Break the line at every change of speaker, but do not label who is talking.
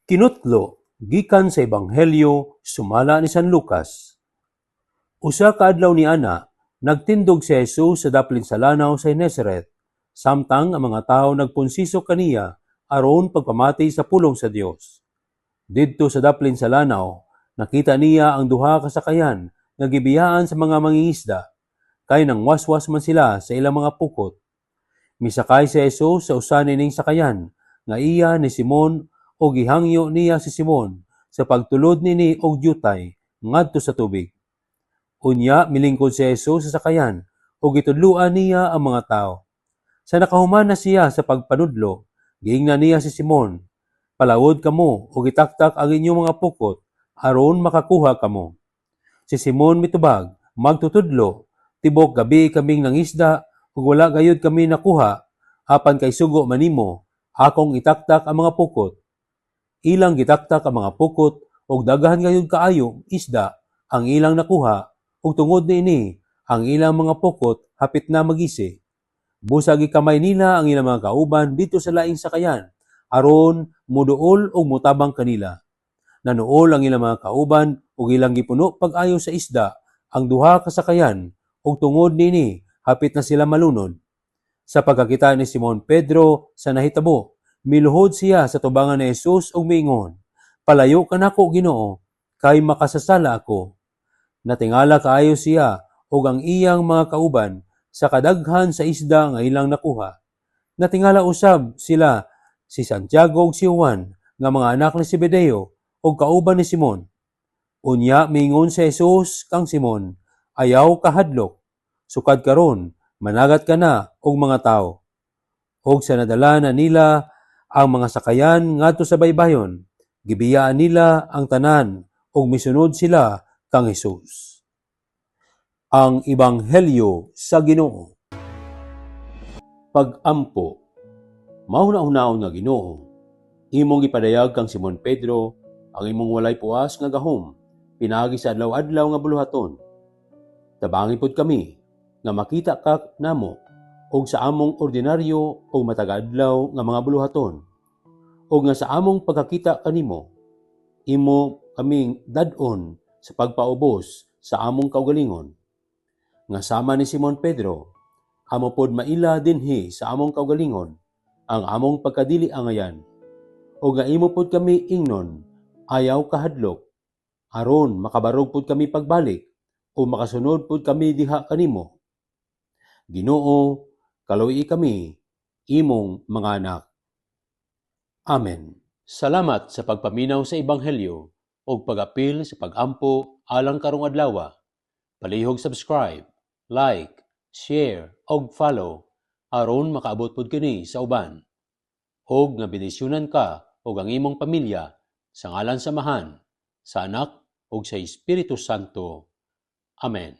Kinutlo gikan sa Ebanghelyo sumala ni San Lucas. Usa ka adlaw ni ana, nagtindog si Jesus sa daplin sa lanaw sa Nazareth, samtang ang mga tawo nagpunsiso kaniya aron pagpamati sa pulong sa Dios. Didto sa daplin sa lanaw, nakita niya ang duha ka sakayan nga gibiyaan sa mga mangingisda, kay nang waswas man sila sa ilang mga pukot. Misakay si Jesus sa usa nining sakayan nga iya ni Simon o gihangyo niya si Simon sa pagtulod nini og yutay ngadto sa tubig. Unya milingkod si Jesus sa sakayan o gitudloan niya ang mga tawo. Sa nakahuman na siya sa pagpanudlo, giingnan niya si Simon, "Palawod kamo o gitaktak ang inyong mga pukot aron makakuha kamo." Si Simon mitubag, "Magtutudlo, tibok gabi kaming nangisda ug wala gayud kami nakuha, apan kay sugo manimo, akong itaktak ang mga pukot." Ilang gitaktak ang mga pukot ug daghan gayud kaayo isda ang ilang nakuha ug tungod niini ang ilang mga pukot hapit na magisi. Busa gikamay nila ang ilang mga kauban dito sa laing sakayan aron muduol ug mutabang kanila. Nanuol ang ilang mga kauban ug ilang gipuno pag-ayo sa isda ang duha ka sakayan ug tungod niini hapit na sila malunod. Sa pagkakita ni Simon Pedro sa nahitabo, miluhod siya sa tubangan ni Jesus ug miingon, "Palayo ka nako, Ginoo, kay makasasala ako." Natingala kaayo siya ug ang iyang mga kauban sa kadaghan sa isda nga ilang nakuha. Natingala usab sila si Santiago ug si Juan nga mga anak ni Zebedeo ug kauban ni Simon. Unya miingon si Jesus kang Simon, "Ayaw kahadlok, sukad karon managat ka na og mga tawo." Og sa nadala na nila ang mga sakayan ngadto sa baybayon, gibiyaan nila ang tanan ug misunod sila kang Jesus. Ang Ebanghelyo sa Ginoo. Pag-ampo. Mahuna-hunaon nga Ginoo, imong gipadayag kang Simon Pedro ang imong walay puas nga gahom pinaagi sa adlaw-adlaw nga buluhaton. Tabangi pod kami nga makita ka namo og sa among ordinaryo o matagadlaw nga mga buluhaton, o nga sa among pagkakita kanimo, imo kaming dad-on sa pagpaubos sa among kaugalingon. Nga sama ni Simon Pedro, amo pod maila dinhi sa among kaugalingon ang among pagkadili angayan, o nga imo pod kami ingnon, ayaw kahadlok, aron makabarog pod kami pagbalik o makasunod pod kami diha kanimo. Ginoo, kaluoy kami, imong mga anak. Amen. Salamat sa pagpaminaw sa Ebanghelyo o pag-apil sa pag-ampo alang karong adlaw. Palihog subscribe, like, share, og follow aron makaabot pod kini sa uban. Og nga bendisyonan ka og ang imong pamilya sa ngalan sa Amahan, sa Anak ug sa Espiritu Santo. Amen.